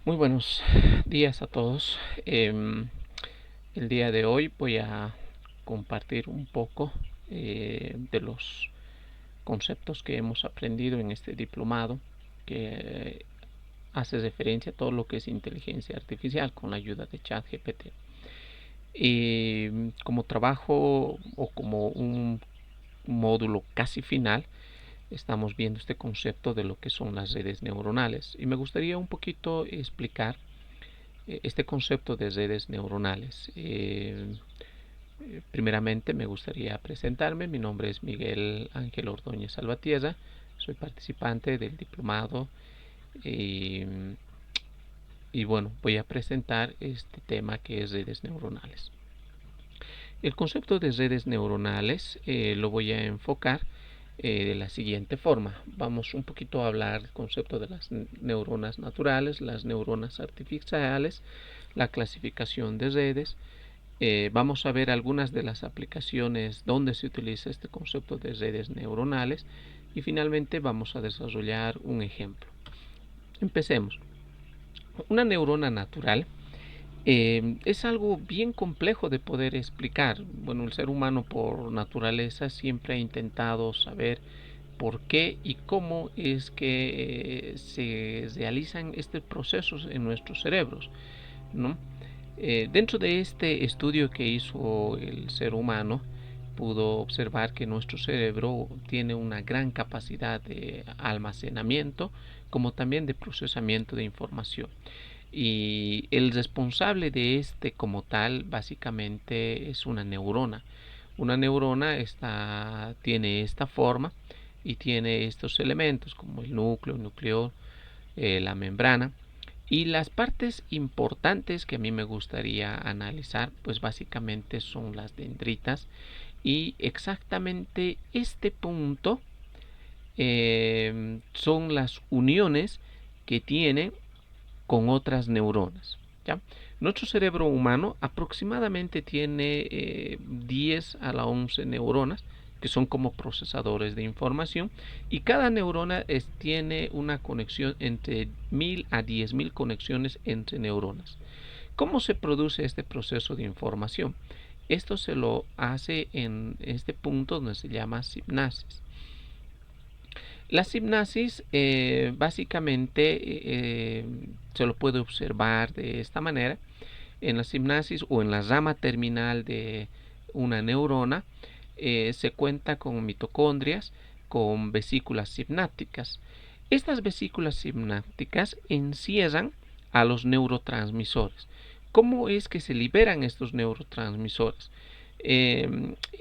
Muy buenos días a todos. El día de hoy voy a compartir un poco de los conceptos que hemos aprendido en este diplomado que hace referencia a todo lo que es inteligencia artificial con la ayuda de ChatGPT. Y como trabajo o como un módulo casi final, estamos viendo este concepto de lo que son las redes neuronales. Y me gustaría un poquito explicar este concepto de redes neuronales. Primeramente me gustaría presentarme. Mi nombre es Miguel Ángel Ordóñez Salvatierra. Soy participante del diplomado y bueno, voy a presentar este tema que es redes neuronales. El concepto de redes neuronales lo voy a enfocar de la siguiente forma. Vamos un poquito a hablar del concepto de las neuronas naturales, las neuronas artificiales, la clasificación de redes. Vamos a ver algunas de las aplicaciones donde se utiliza este concepto de redes neuronales y finalmente vamos a desarrollar un ejemplo. Empecemos. Una neurona natural es algo bien complejo de poder explicar. Bueno, el ser humano por naturaleza siempre ha intentado saber por qué y cómo es que se realizan estos procesos en nuestros cerebros, ¿no? Dentro de este estudio que hizo el ser humano, pudo observar que nuestro cerebro tiene una gran capacidad de almacenamiento, como también de procesamiento de información. Y el responsable de este como tal básicamente es una neurona. Una neurona tiene esta forma y tiene estos elementos como el núcleo, el nucleolo, la membrana. Y las partes importantes que a mí me gustaría analizar, pues básicamente son las dendritas. Y exactamente este punto son las uniones que tiene con otras neuronas. ¿Ya? Nuestro cerebro humano aproximadamente tiene 10 a la 11 neuronas que son como procesadores de información y cada neurona tiene una conexión entre 1000 a 10.000 conexiones entre neuronas. ¿Cómo se produce este proceso de información? Esto se lo hace en este punto donde se llama sinapsis. La sinapsis básicamente se lo puede observar de esta manera. En la sinapsis o en la rama terminal de una neurona se cuenta con mitocondrias, con vesículas sinápticas. Estas vesículas sinápticas encierran a los neurotransmisores. ¿Cómo es que se liberan estos neurotransmisores?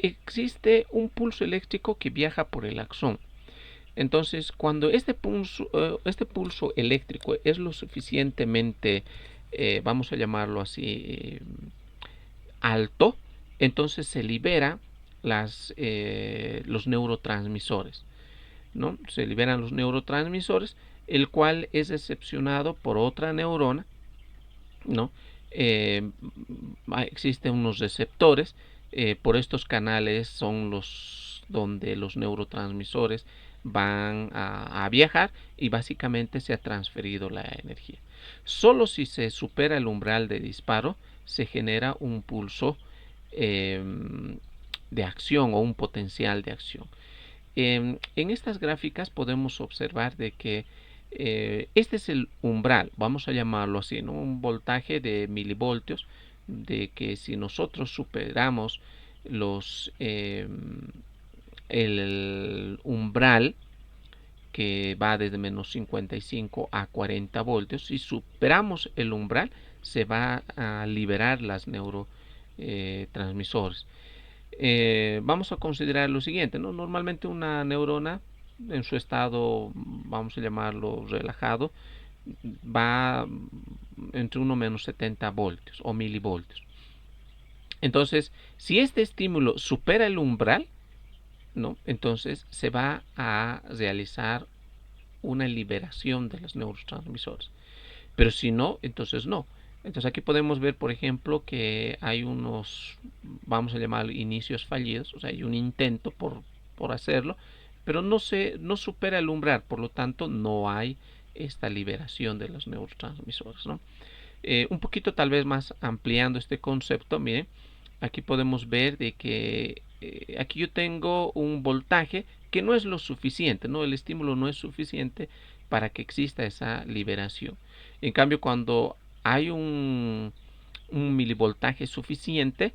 Existe un pulso eléctrico que viaja por el axón. Entonces, cuando este pulso eléctrico es lo suficientemente, vamos a llamarlo así, alto, entonces se libera los neurotransmisores, ¿no? Se liberan los neurotransmisores, el cual es recepcionado por otra neurona, ¿no? Existen unos receptores, por estos canales son los donde los neurotransmisores van a viajar y básicamente se ha transferido la energía. Solo si se supera el umbral de disparo se genera un pulso eh, de acción o un potencial de acción. En estas gráficas podemos observar de que este es el umbral, vamos a llamarlo así, ¿no? Un voltaje de milivoltios, de que si nosotros superamos los el umbral que va desde menos 55 a 40 voltios, si superamos el umbral se va a liberar las neurotransmisores. Vamos a considerar lo siguiente, ¿no? Normalmente una neurona en su estado, vamos a llamarlo relajado, va entre 1 menos 70 voltios o milivoltios. Entonces, si este estímulo supera el umbral, ¿no? Entonces se va a realizar una liberación de los neurotransmisores. Pero si no, entonces no. Entonces aquí podemos ver, por ejemplo, que hay unos, vamos a llamar inicios fallidos, o sea, hay un intento por hacerlo, pero no supera el umbral, por lo tanto no hay esta liberación de los neurotransmisores, ¿no? Un poquito tal vez más ampliando este concepto, miren, aquí podemos ver de que aquí yo tengo un voltaje que no es lo suficiente, ¿no? El estímulo no es suficiente para que exista esa liberación. En cambio, cuando hay un milivoltaje suficiente,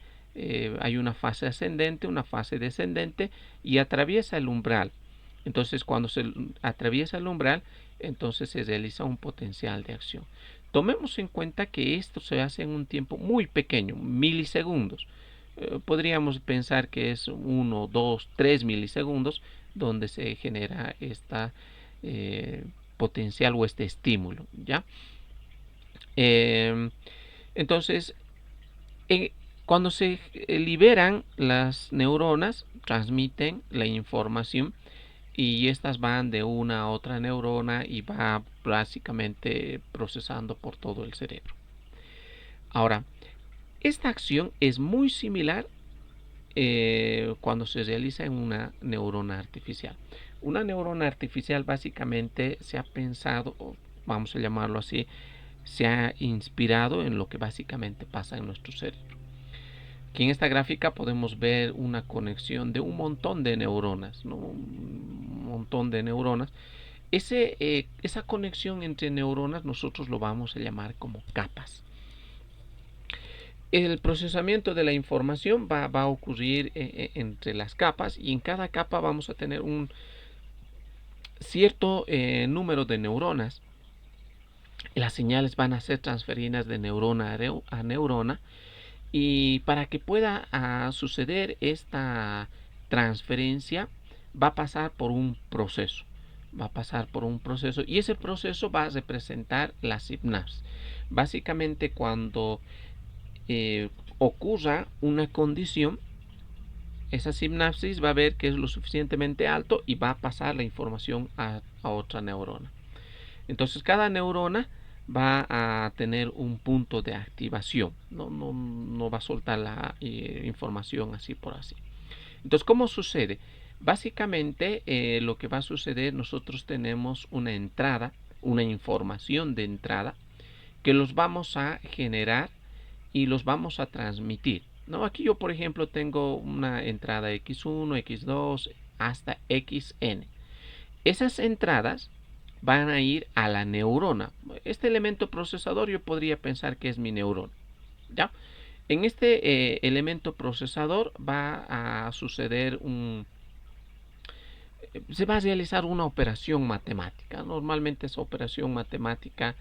hay una fase ascendente, una fase descendente y atraviesa el umbral. Entonces, cuando se atraviesa el umbral, entonces se realiza un potencial de acción. Tomemos en cuenta que esto se hace en un tiempo muy pequeño, milisegundos. Podríamos pensar que es 1, 2, 3 milisegundos donde se genera esta potencial o este estímulo, ¿ya? Entonces, eh, cuando se liberan las neuronas, transmiten la información y estas van de una a otra neurona y va básicamente procesando por todo el cerebro. Ahora, esta acción es muy similar cuando se realiza en una neurona artificial. Una neurona artificial básicamente se ha pensado, vamos a llamarlo así, se ha inspirado en lo que básicamente pasa en nuestro cerebro. Aquí en esta gráfica podemos ver una conexión de un montón de neuronas, ¿no? Un montón de neuronas. Esa conexión entre neuronas nosotros lo vamos a llamar como capas. El procesamiento de la información va a ocurrir entre las capas y en cada capa vamos a tener un cierto número de neuronas. Las señales van a ser transferidas de neurona a neurona y para que pueda suceder esta transferencia va a pasar por un proceso. Va a pasar por un proceso y ese proceso va a representar la sinapsis. Básicamente cuando ocurra una condición, esa sinapsis va a ver que es lo suficientemente alto y va a pasar la información a otra neurona. Entonces cada neurona va a tener un punto de activación, no va a soltar la información así por así. Entonces, ¿cómo sucede? Básicamente lo que va a suceder, nosotros tenemos una entrada, una información de entrada que los vamos a generar y los vamos a transmitir, ¿no? Aquí yo, por ejemplo, tengo una entrada X1, X2 hasta XN. Esas entradas van a ir a la neurona. Este elemento procesador yo podría pensar que es mi neurona, ¿ya? En este elemento procesador va a suceder se va a realizar una operación matemática. Normalmente esa operación matemática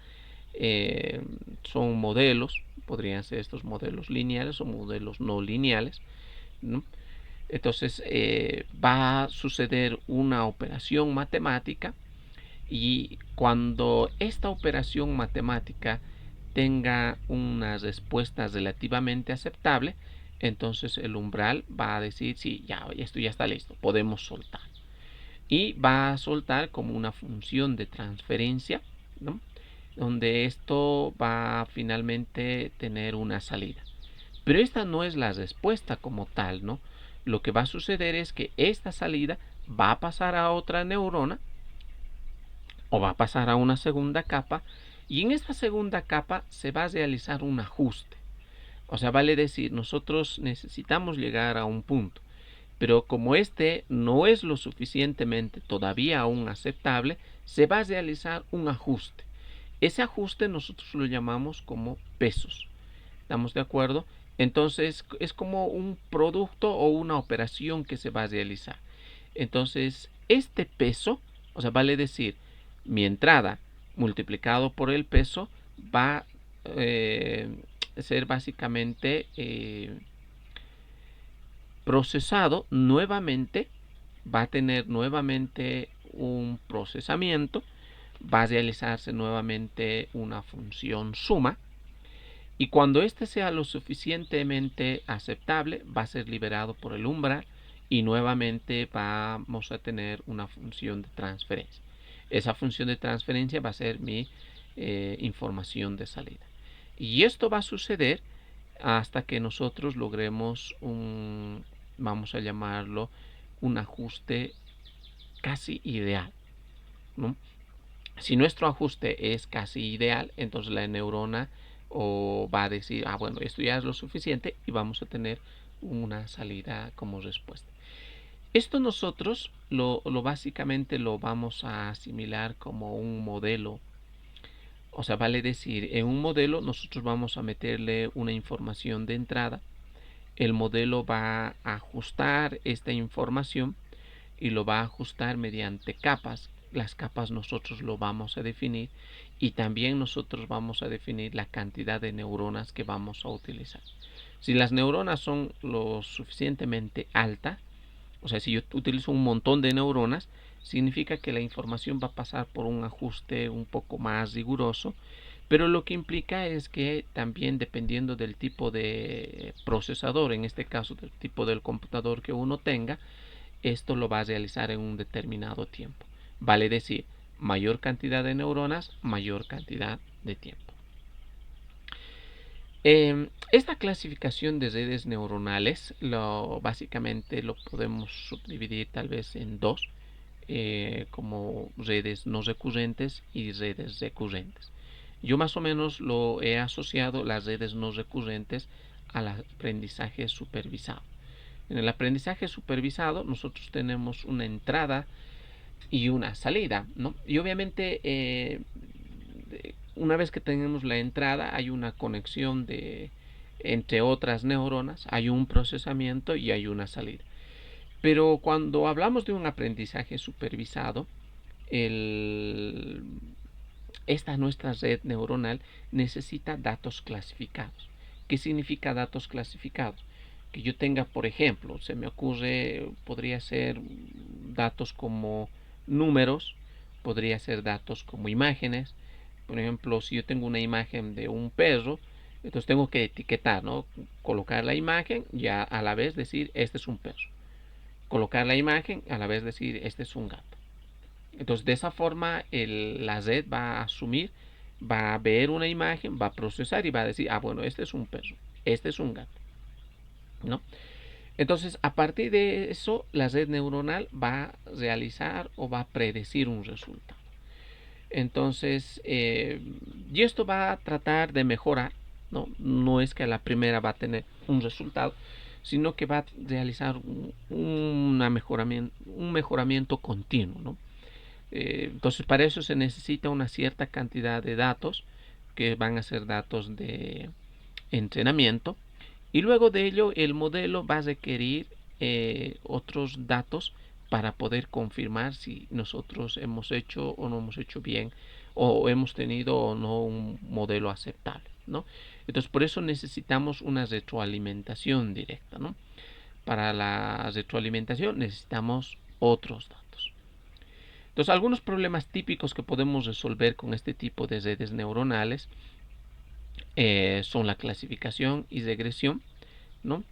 son modelos, podrían ser estos modelos lineales o modelos no lineales, ¿no? Entonces va a suceder una operación matemática y cuando esta operación matemática tenga una respuesta relativamente aceptable, entonces el umbral va a decir, sí, ya, esto ya está listo, podemos soltar. Y va a soltar como una función de transferencia, ¿no? Donde esto va a finalmente tener una salida. Pero esta no es la respuesta como tal, ¿no? Lo que va a suceder es que esta salida va a pasar a otra neurona o va a pasar a una segunda capa y en esta segunda capa se va a realizar un ajuste. O sea, vale decir, nosotros necesitamos llegar a un punto, pero como este no es lo suficientemente todavía aún aceptable, se va a realizar un ajuste. Ese ajuste nosotros lo llamamos como pesos. ¿Estamos de acuerdo? Entonces es como un producto o una operación que se va a realizar. Entonces este peso, o sea, vale decir, mi entrada multiplicado por el peso va a ser básicamente procesado nuevamente, va a tener nuevamente un procesamiento, va a realizarse nuevamente una función suma y cuando éste sea lo suficientemente aceptable va a ser liberado por el umbral y nuevamente vamos a tener una función de transferencia. Esa función de transferencia va a ser mi información de salida. Y esto va a suceder hasta que nosotros logremos vamos a llamarlo, un ajuste casi ideal, ¿no? Si nuestro ajuste es casi ideal, entonces la neurona va a decir, bueno, esto ya es lo suficiente y vamos a tener una salida como respuesta. Esto nosotros básicamente lo vamos a asimilar como un modelo. O sea, vale decir, en un modelo nosotros vamos a meterle una información de entrada. El modelo va a ajustar esta información y lo va a ajustar mediante capas. Las capas nosotros lo vamos a definir y también nosotros vamos a definir la cantidad de neuronas que vamos a utilizar. Si las neuronas son lo suficientemente altas, o sea, si yo utilizo un montón de neuronas, significa que la información va a pasar por un ajuste un poco más riguroso, pero lo que implica es que también dependiendo del tipo de procesador, en este caso del tipo del computador que uno tenga, esto lo va a realizar en un determinado tiempo. Vale decir, mayor cantidad de neuronas, mayor cantidad de tiempo. Esta clasificación de redes neuronales básicamente lo podemos subdividir tal vez en dos, como redes no recurrentes y redes recurrentes. Yo más o menos lo he asociado las redes no recurrentes al aprendizaje supervisado. En el aprendizaje supervisado nosotros tenemos una entrada y una salida, ¿no? Y obviamente una vez que tenemos la entrada hay una conexión entre otras neuronas, hay un procesamiento y hay una salida. Pero cuando hablamos de un aprendizaje supervisado, esta nuestra red neuronal necesita datos clasificados. ¿Qué significa datos clasificados? Que yo tenga, por ejemplo, se me ocurre, podría ser datos como números, podría ser datos como imágenes. Por ejemplo, si yo tengo una imagen de un perro, entonces tengo que etiquetar, ¿no? Colocar la imagen y a la vez decir, este es un perro. Colocar la imagen, a la vez decir, este es un gato. Entonces, de esa forma, la red va a asumir, va a ver una imagen, va a procesar y va a decir, bueno, este es un perro, este es un gato, ¿no? Entonces, a partir de eso, la red neuronal va a realizar o va a predecir un resultado. Entonces, y esto va a tratar de mejorar, ¿no? No es que a la primera va a tener un resultado, sino que va a realizar un mejoramiento continuo, ¿no? Entonces, para eso se necesita una cierta cantidad de datos, que van a ser datos de entrenamiento, y luego de ello el modelo va a requerir otros datos para poder confirmar si nosotros hemos hecho o no hemos hecho bien, o hemos tenido o no un modelo aceptable, ¿no? Entonces, por eso necesitamos una retroalimentación directa, ¿no? Para la retroalimentación necesitamos otros datos. Entonces, algunos problemas típicos que podemos resolver con este tipo de redes neuronales son la clasificación y regresión, ¿no?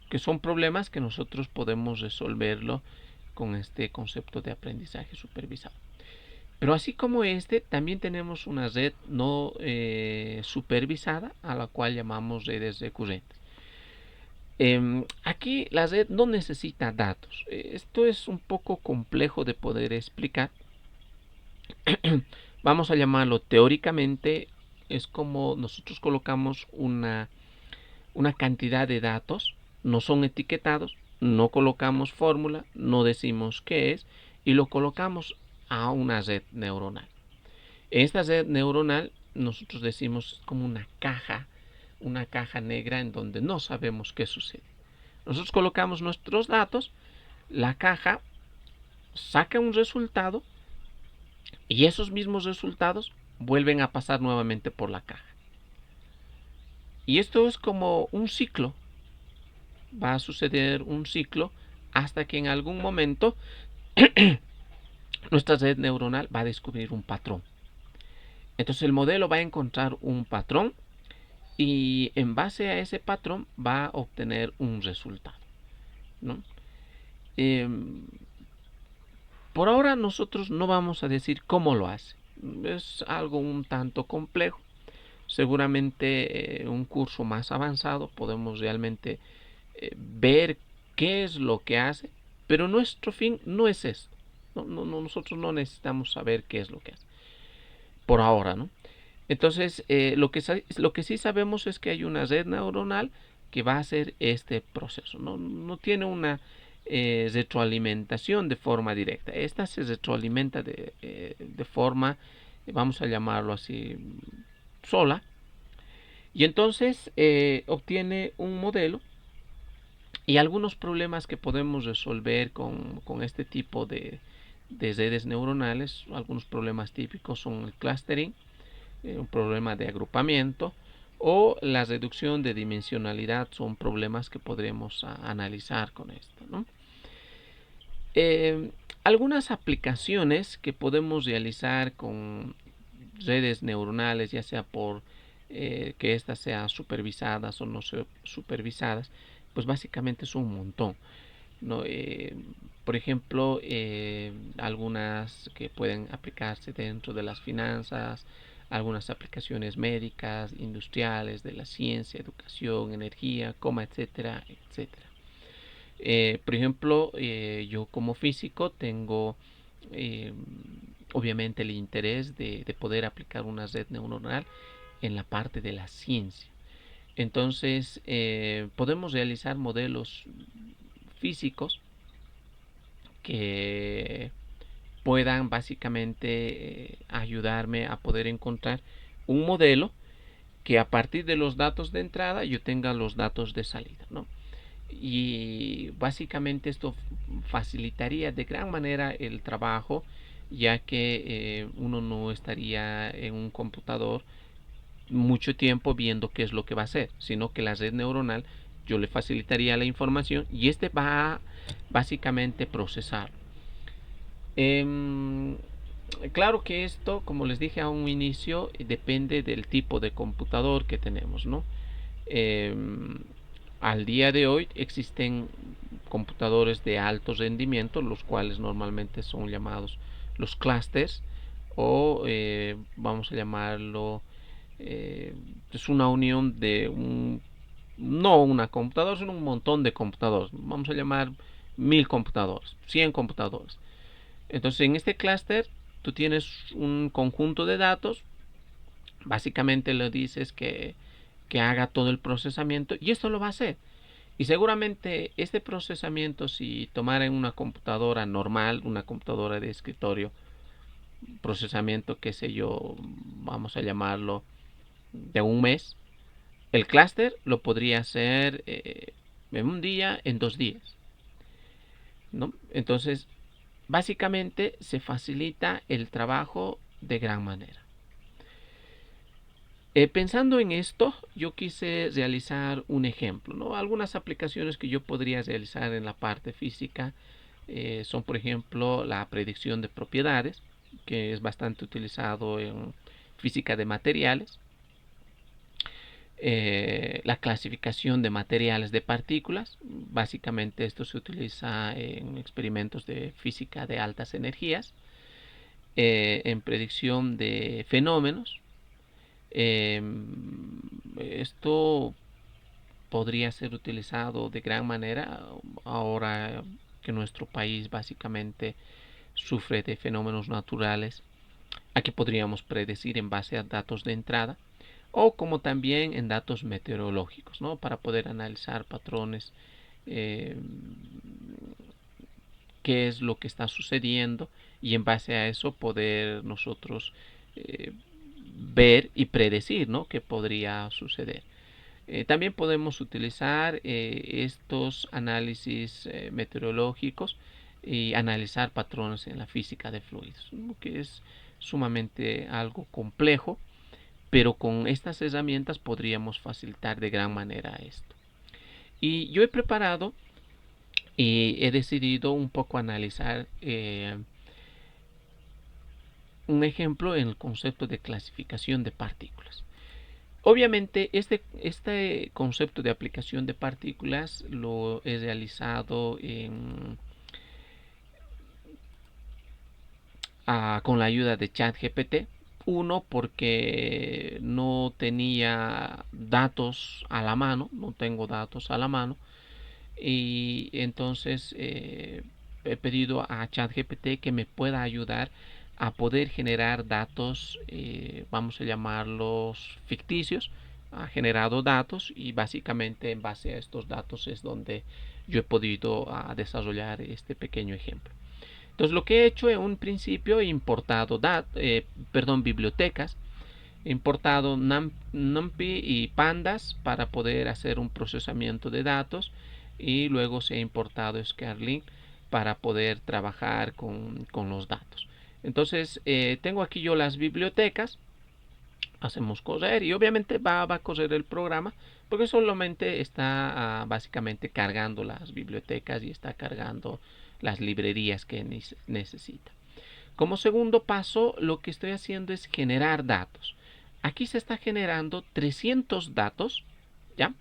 Que son problemas que nosotros podemos resolverlo con este concepto de aprendizaje supervisado. Pero así como también tenemos una red no supervisada, a la cual llamamos redes recurrentes. Aquí la red no necesita datos. Esto es un poco complejo de poder explicar. Vamos a llamarlo teóricamente, es como nosotros colocamos una cantidad de datos, no son etiquetados, no colocamos fórmula, no decimos qué es y lo colocamos a una red neuronal. En esta red neuronal nosotros decimos como una caja negra en donde no sabemos qué sucede. Nosotros colocamos nuestros datos, la caja saca un resultado y esos mismos resultados vuelven a pasar nuevamente por la caja. Y esto es como un ciclo. Va a suceder un ciclo hasta que en algún momento nuestra red neuronal va a descubrir un patrón. Entonces el modelo va a encontrar un patrón y en base a ese patrón va a obtener un resultado, ¿no? Por ahora nosotros no vamos a decir cómo lo hace. Es algo un tanto complejo. Seguramente un curso más avanzado podemos realmente ver qué es lo que hace, pero nuestro fin no es esto. Nosotros no necesitamos saber qué es lo que hace. por ahora, ¿no? Entonces, lo que sí sabemos es que hay una red neuronal que va a hacer este proceso. No tiene una retroalimentación de forma directa. Esta se retroalimenta de forma, vamos a llamarlo así, sola. Y entonces obtiene un modelo y algunos problemas que podemos resolver con este tipo de redes neuronales. Algunos problemas típicos son el clustering, un problema de agrupamiento, o la reducción de dimensionalidad. Son problemas que podremos analizar con esto, ¿no? Algunas aplicaciones que podemos realizar con redes neuronales, ya sea por que éstas sean supervisadas o no supervisadas, pues básicamente son un montón, ¿no? Por ejemplo, algunas que pueden aplicarse dentro de las finanzas, algunas aplicaciones médicas, industriales, de la ciencia, educación, energía, coma, etcétera, etcétera. Por ejemplo, yo como físico tengo eh, obviamente el interés de poder aplicar una red neuronal en la parte de la ciencia. Entonces, podemos realizar modelos físicos que puedan básicamente ayudarme a poder encontrar un modelo que a partir de los datos de entrada yo tenga los datos de salida, ¿no? Y básicamente esto facilitaría de gran manera el trabajo, ya que uno no estaría en un computador mucho tiempo viendo qué es lo que va a hacer, sino que la red neuronal yo le facilitaría la información y este va a básicamente procesar. Eh, claro que esto, como les dije a un inicio, depende del tipo de computador que tenemos, ¿no? Eh, Al día de hoy existen computadores de alto rendimiento, los cuales normalmente son llamados los clusters, o vamos a llamarlo, es una unión de no una computadora, sino un montón de computadores. Vamos a llamar 1000 computadores, 100 computadores. Entonces, en este clúster tú tienes un conjunto de datos. Básicamente le dices que haga todo el procesamiento y esto lo va a hacer. Y seguramente este procesamiento, si tomara en una computadora normal, una computadora de escritorio, procesamiento, qué sé yo, vamos a llamarlo de un mes, el clúster lo podría hacer en un día, en 2 días, ¿no? Entonces, básicamente se facilita el trabajo de gran manera. Pensando en esto, yo quise realizar un ejemplo, ¿no? Algunas aplicaciones que yo podría realizar en la parte física son, por ejemplo, la predicción de propiedades, que es bastante utilizado en física de materiales, la clasificación de materiales de partículas. Básicamente esto se utiliza en experimentos de física de altas energías, en predicción de fenómenos. Esto podría ser utilizado de gran manera ahora que nuestro país básicamente sufre de fenómenos naturales, a que podríamos predecir en base a datos de entrada, o como también en datos meteorológicos, ¿no? Para poder analizar patrones, eh, qué es lo que está sucediendo, y en base a eso poder nosotros eh, ver y predecir, ¿no?, qué podría suceder. También podemos utilizar estos análisis meteorológicos y analizar patrones en la física de fluidos, ¿no?, que es sumamente algo complejo, pero con estas herramientas podríamos facilitar de gran manera esto. Y yo he preparado y he decidido un poco analizar un ejemplo en el concepto de clasificación de partículas. Obviamente este concepto de aplicación de partículas lo he realizado con la ayuda de ChatGPT. Uno, porque no tenía datos a la mano, no tengo datos a la mano, y entonces he pedido a ChatGPT que me pueda ayudar a poder generar datos, vamos a llamarlos ficticios. Ha generado datos y básicamente en base a estos datos es donde yo he podido desarrollar este pequeño ejemplo. Entonces lo que he hecho en un principio he importado bibliotecas. He importado NumPy y Pandas para poder hacer un procesamiento de datos, y luego se ha importado Scarlink para poder trabajar con los datos. Entonces tengo aquí yo las bibliotecas. Hacemos correr y obviamente va a correr el programa porque solamente está básicamente cargando las bibliotecas y está cargando las librerías que necesita. Como segundo paso, lo que estoy haciendo es generar datos. Aquí se está generando 300 datos, ¿ya?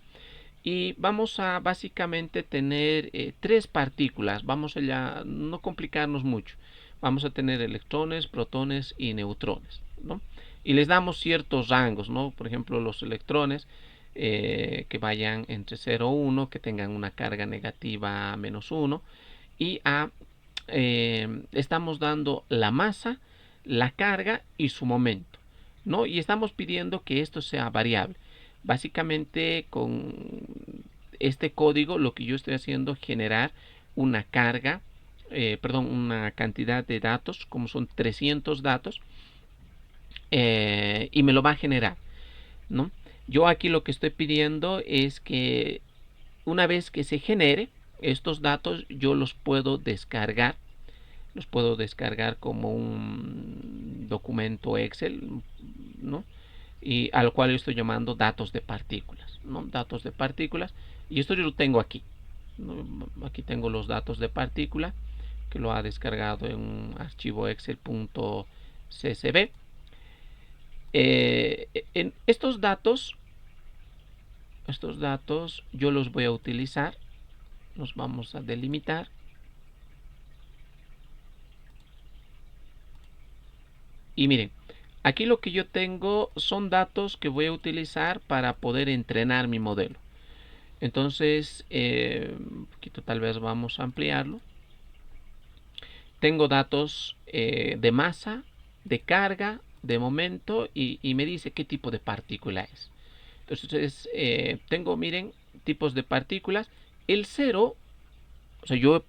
Y vamos a básicamente tener tres partículas. Vamos a no complicarnos mucho. Vamos a tener electrones, protones y neutrones, ¿no? Y les damos ciertos rangos, ¿no? Por ejemplo, los electrones que vayan entre 0 y 1, que tengan una carga negativa -1. Y estamos dando la masa, la carga y su momento, ¿no? Y estamos pidiendo que esto sea variable. Básicamente con este código lo que yo estoy haciendo es generar una carga, una cantidad de datos, como son 300 datos, y me lo va a generar, ¿no? Yo aquí lo que estoy pidiendo es que una vez que se genere estos datos, yo los puedo descargar. Los puedo descargar como un documento Excel, ¿no? Y al cual yo estoy llamando datos de partículas, ¿no? Datos de partículas. Y esto yo lo tengo aquí, ¿no? Aquí tengo los datos de partícula, que lo ha descargado en un archivo excel.csv. En estos datos yo los voy a utilizar. Los vamos a delimitar. Y miren, aquí lo que yo tengo son datos que voy a utilizar para poder entrenar mi modelo. Entonces, un poquito tal vez vamos a ampliarlo. Tengo datos de masa, de carga, de momento, y me dice qué tipo de partícula es. Entonces, tengo, miren, tipos de partículas. El 0, o sea, yo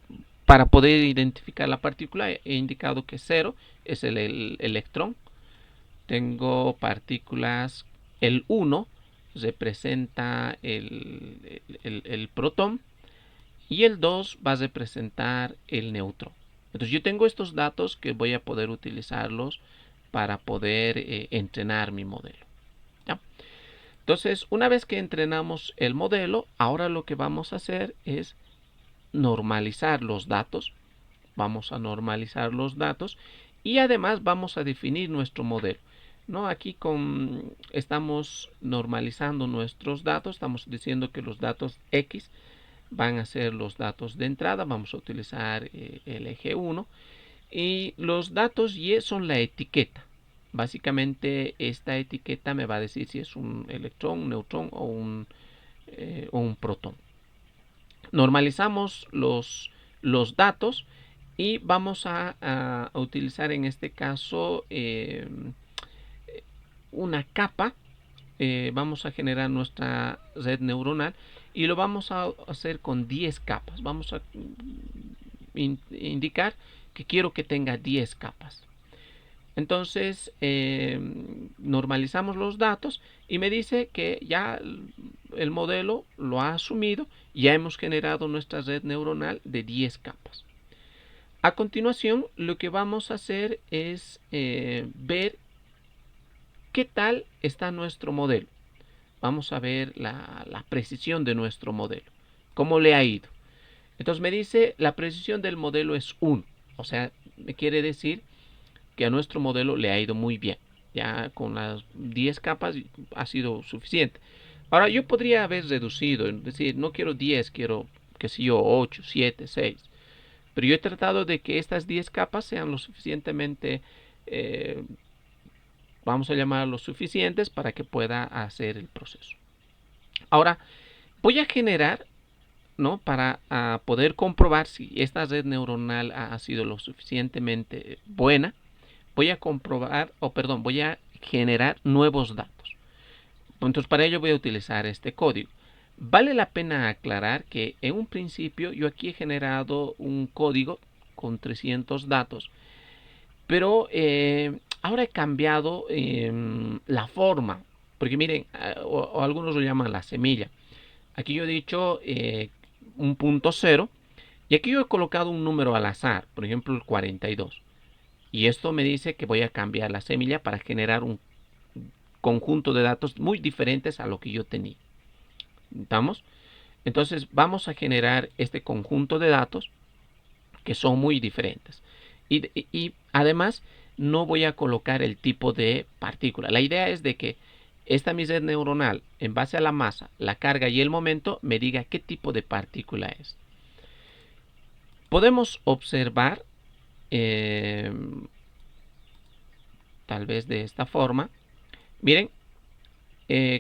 para poder identificar la partícula he indicado que 0 es el electrón. Tengo partículas, el 1 representa el protón y el 2 va a representar el neutrón. Entonces yo tengo estos datos que voy a poder utilizarlos para poder entrenar mi modelo, ¿ya? Entonces, una vez que entrenamos el modelo, ahora lo que vamos a hacer es normalizar los datos. Vamos a normalizar los datos y además vamos a definir nuestro modelo, ¿no? Aquí estamos normalizando nuestros datos. Estamos diciendo que los datos X van a ser los datos de entrada. Vamos a utilizar el eje 1 y los datos Y son la etiqueta. Básicamente esta etiqueta me va a decir si es un electrón, un neutrón o un protón. Normalizamos los datos y vamos a utilizar en este caso una capa. Vamos a generar nuestra red neuronal y lo vamos a hacer con 10 capas. Vamos a indicar que quiero que tenga 10 capas. Entonces normalizamos los datos y me dice que ya el modelo lo ha asumido. Ya hemos generado nuestra red neuronal de 10 capas. A continuación, lo que vamos a hacer es ver qué tal está nuestro modelo. Vamos a ver la precisión de nuestro modelo. ¿Cómo le ha ido? Entonces me dice la precisión del modelo es 1. O sea, me quiere decir que a nuestro modelo le ha ido muy bien. Ya con las 10 capas ha sido suficiente. Ahora yo podría haber reducido, es decir, no quiero 10, quiero, qué sé yo, 8, 7, 6. Pero yo he tratado de que estas 10 capas sean lo suficientemente, vamos a llamarlo suficientes para que pueda hacer el proceso. Ahora voy a generar, ¿no? Para poder comprobar si esta red neuronal ha sido lo suficientemente buena. voy a comprobar, voy a generar nuevos datos. Entonces para ello voy a utilizar este código. Vale la pena aclarar que en un principio yo aquí he generado un código con 300 datos, pero ahora he cambiado la forma, porque miren, o algunos lo llaman la semilla. Aquí yo he dicho un punto cero, y aquí yo he colocado un número al azar, por ejemplo el 42. Y esto me dice que voy a cambiar la semilla para generar un conjunto de datos muy diferentes a lo que yo tenía. ¿Estamos? Entonces vamos a generar este conjunto de datos que son muy diferentes. Y además no voy a colocar el tipo de partícula. La idea es de que esta mi red neuronal, en base a la masa, la carga y el momento, me diga qué tipo de partícula es. Podemos observar, tal vez de esta forma. Miren,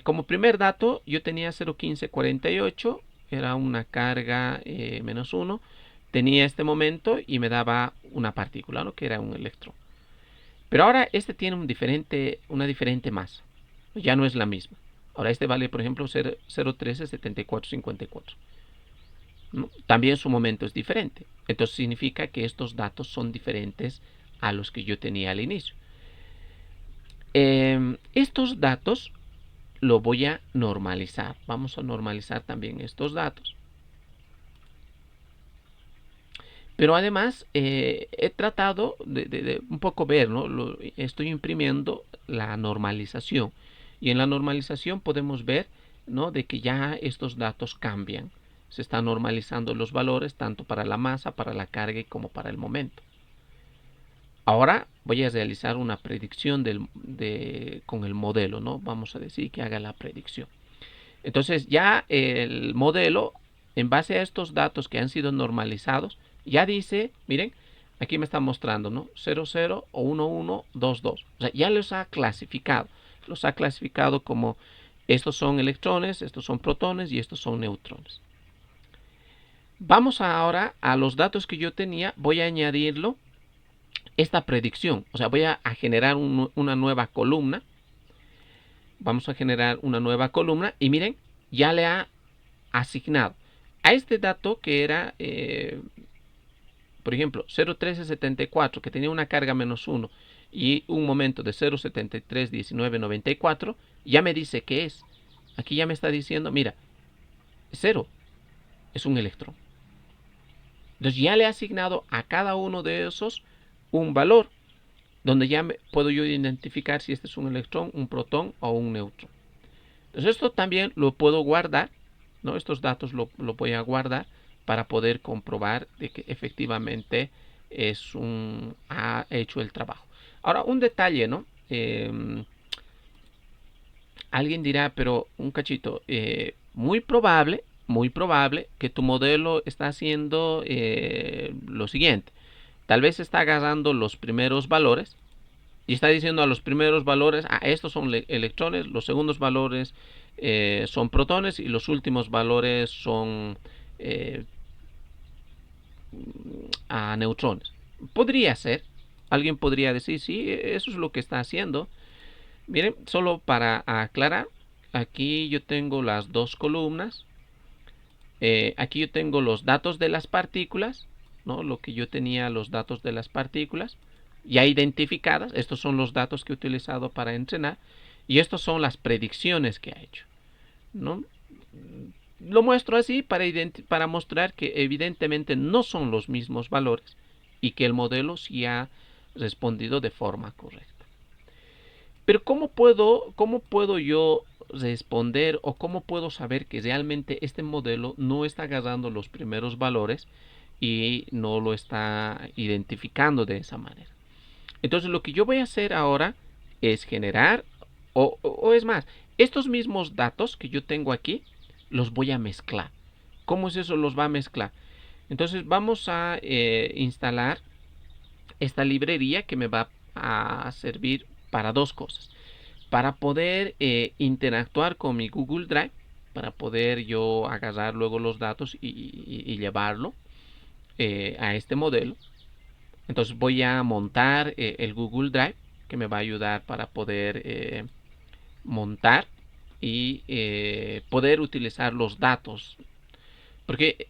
como primer dato yo tenía 0,1548, era una carga menos 1. Tenía este momento y me daba una partícula, ¿no? Que era un electrón. Pero ahora este tiene una diferente masa. Ya no es la misma. Ahora este vale, por ejemplo, 0,137454. ¿No? También su momento es diferente. Entonces significa que estos datos son diferentes a los que yo tenía al inicio. Estos datos lo voy a normalizar. Vamos a normalizar también estos datos. Pero además he tratado de un poco ver, ¿no? Estoy imprimiendo la normalización. Y en la normalización podemos ver, ¿no? De que ya estos datos cambian. Se están normalizando los valores tanto para la masa, para la carga y como para el momento. Ahora voy a realizar una predicción con el modelo, ¿no? Vamos a decir que haga la predicción. Entonces ya el modelo, en base a estos datos que han sido normalizados, ya dice, miren, aquí me está mostrando, ¿no? 00 o 1122. O sea, ya los ha clasificado. Los ha clasificado como estos son electrones, estos son protones y estos son neutrones. Vamos ahora a los datos que yo tenía, voy a añadirlo esta predicción. O sea, voy a generar una nueva columna. Vamos a generar una nueva columna y miren, ya le ha asignado a este dato que era, por ejemplo, 0,1374, que tenía una carga menos 1 y un momento de 0,731994, ya me dice que es. Aquí ya me está diciendo, mira, 0 es un electrón. Entonces ya le he asignado a cada uno de esos un valor, donde ya puedo yo identificar si este es un electrón, un protón o un neutrón. Entonces esto también lo puedo guardar, ¿no? Estos datos lo voy a guardar para poder comprobar de que efectivamente ha hecho el trabajo. Ahora, un detalle, ¿no? Alguien dirá, pero un cachito, muy probable que tu modelo está haciendo lo siguiente. Tal vez está agarrando los primeros valores y está diciendo a los primeros valores, estos son electrones, los segundos valores son protones y los últimos valores son neutrones. Podría ser, alguien podría decir, sí, eso es lo que está haciendo. Miren, solo para aclarar, aquí yo tengo las dos columnas. Aquí yo tengo los datos de las partículas, ¿no? Lo que yo tenía, los datos de las partículas ya identificadas. Estos son los datos que he utilizado para entrenar. Y estos son las predicciones que ha hecho, ¿no? Lo muestro así para mostrar que evidentemente no son los mismos valores y que el modelo sí ha respondido de forma correcta. Pero ¿cómo puedo yo responder o cómo puedo saber que realmente este modelo no está agarrando los primeros valores y no lo está identificando de esa manera? Entonces lo que yo voy a hacer ahora es generar, o es más, estos mismos datos que yo tengo aquí, los voy a mezclar. ¿Cómo es eso? Los va a mezclar. Entonces vamos a instalar esta librería que me va a servir para dos cosas. Para poder interactuar con mi Google Drive, para poder yo agarrar luego los datos y llevarlo a este modelo. Entonces voy a montar el Google Drive, que me va a ayudar para poder montar y poder utilizar los datos, porque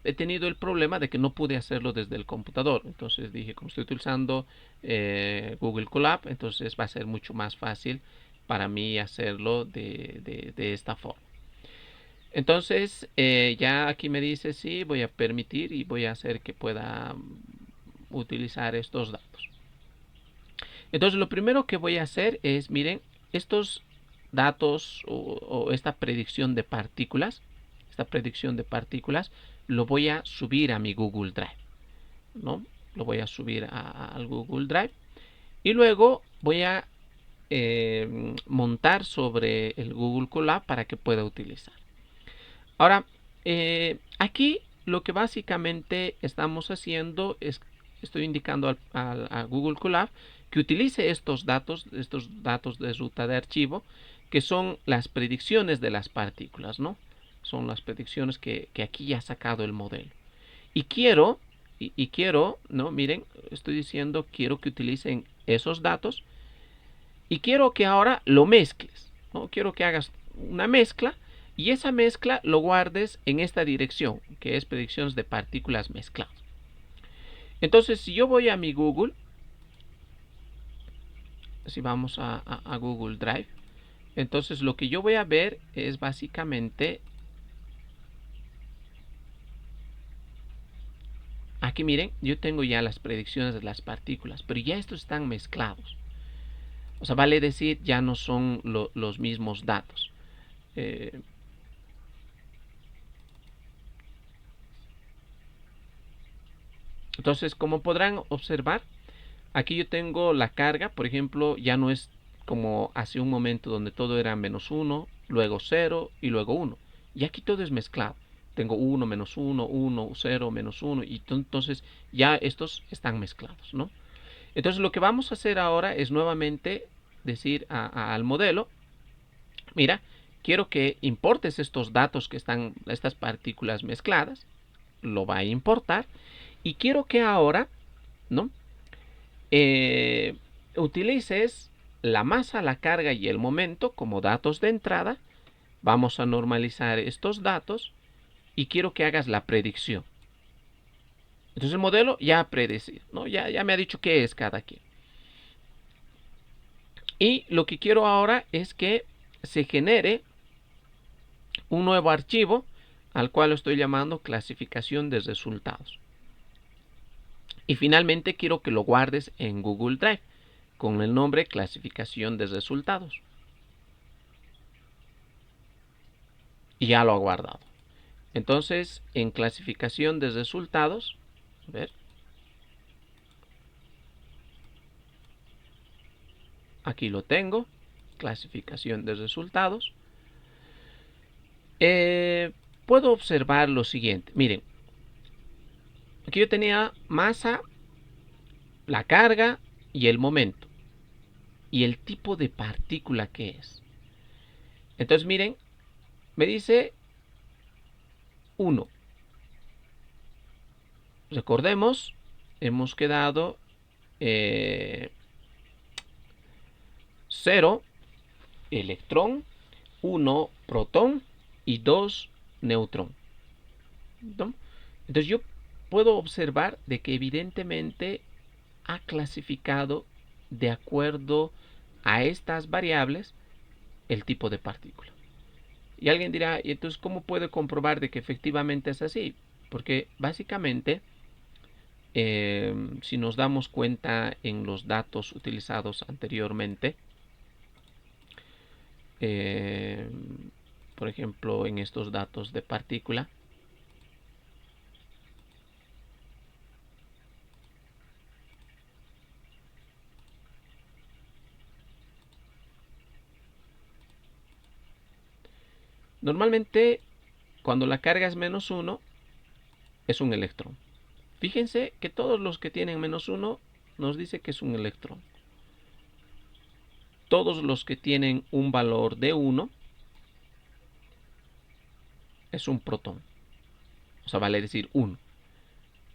he tenido el problema de que no pude hacerlo desde el computador. Entonces dije, como estoy utilizando Google Colab, entonces va a ser mucho más fácil para mí hacerlo de esta forma. Entonces ya aquí me dice sí, voy a permitir y voy a hacer que pueda utilizar estos datos. Entonces lo primero que voy a hacer es, miren, estos datos o esta predicción de partículas, lo voy a subir a mi Google Drive, ¿no? Lo voy a subir al Google Drive y luego voy a montar sobre el Google Colab para que pueda utilizar. Ahora, aquí lo que básicamente estamos haciendo es, estoy indicando a Google Colab que utilice estos datos de ruta de archivo, que son las predicciones de las partículas, ¿no? Son las predicciones que aquí ya ha sacado el modelo. Y quiero, ¿no? Miren, estoy diciendo, quiero que utilicen esos datos y quiero que ahora lo mezcles, ¿no? Quiero que hagas una mezcla y esa mezcla lo guardes en esta dirección, que es predicciones de partículas mezcladas. Entonces, si yo voy a mi Google, si vamos a Google Drive, entonces lo que yo voy a ver es básicamente, aquí miren, yo tengo ya las predicciones de las partículas, pero ya estos están mezclados. O sea, vale decir, ya no son los mismos datos. Entonces, como podrán observar, aquí yo tengo la carga, por ejemplo, ya no es como hace un momento donde todo era -1, luego 0 y luego 1. Y aquí todo es mezclado. Tengo 1, -1, 1, 0, -1 y entonces ya estos están mezclados, ¿no? Entonces lo que vamos a hacer ahora es nuevamente decir al modelo, mira, quiero que importes estos datos que están, estas partículas mezcladas, lo va a importar y quiero que ahora, ¿no? Utilices la masa, la carga y el momento como datos de entrada. Vamos a normalizar estos datos y quiero que hagas la predicción. Entonces el modelo ya ha predecido, ¿no? Ya me ha dicho qué es cada quien. Y lo que quiero ahora es que se genere un nuevo archivo al cual lo estoy llamando clasificación de resultados. Y finalmente quiero que lo guardes en Google Drive con el nombre clasificación de resultados. Y ya lo ha guardado. Entonces, en clasificación de resultados, a ver, aquí lo tengo, clasificación de resultados. Puedo observar lo siguiente, miren, aquí yo tenía masa, la carga y el momento, y el tipo de partícula que es. Entonces, miren, me dice 1. Recordemos, hemos quedado 0 electrón, 1 protón y 2 neutrón, ¿no? Entonces yo puedo observar de que evidentemente ha clasificado de acuerdo a estas variables el tipo de partícula. Y alguien dirá, ¿y entonces cómo puedo comprobar de que efectivamente es así? Porque básicamente, si nos damos cuenta en los datos utilizados anteriormente, por ejemplo, en estos datos de partícula, normalmente cuando la carga es -1 es un electrón. Fíjense que todos los que tienen -1 nos dice que es un electrón. Todos los que tienen un valor de 1 es un protón. O sea, vale decir 1.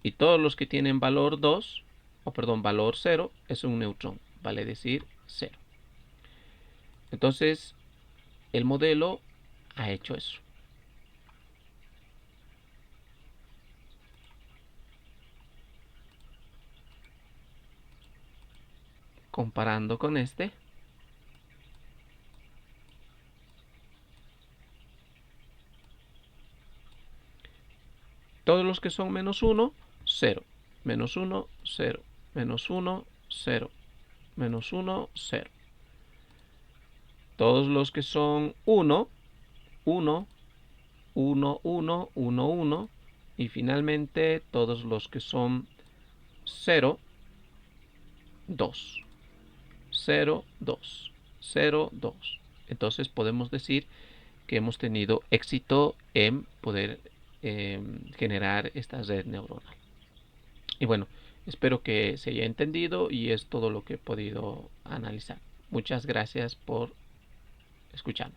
Y todos los que tienen valor 2 valor 0 es un neutrón, vale decir 0. Entonces, el modelo ha hecho eso. Comparando con este, todos los que son menos 1, 0. Menos 1, 0. Menos 1, 0. Menos 1, 0. Todos los que son 1, 1, 1, 1, 1, 1. Y finalmente todos los que son 0, 2. 0, 2. 0, 2. Entonces podemos decir que hemos tenido éxito en poder generar esta red neuronal. Y bueno, espero que se haya entendido y es todo lo que he podido analizar. Muchas gracias por escucharme.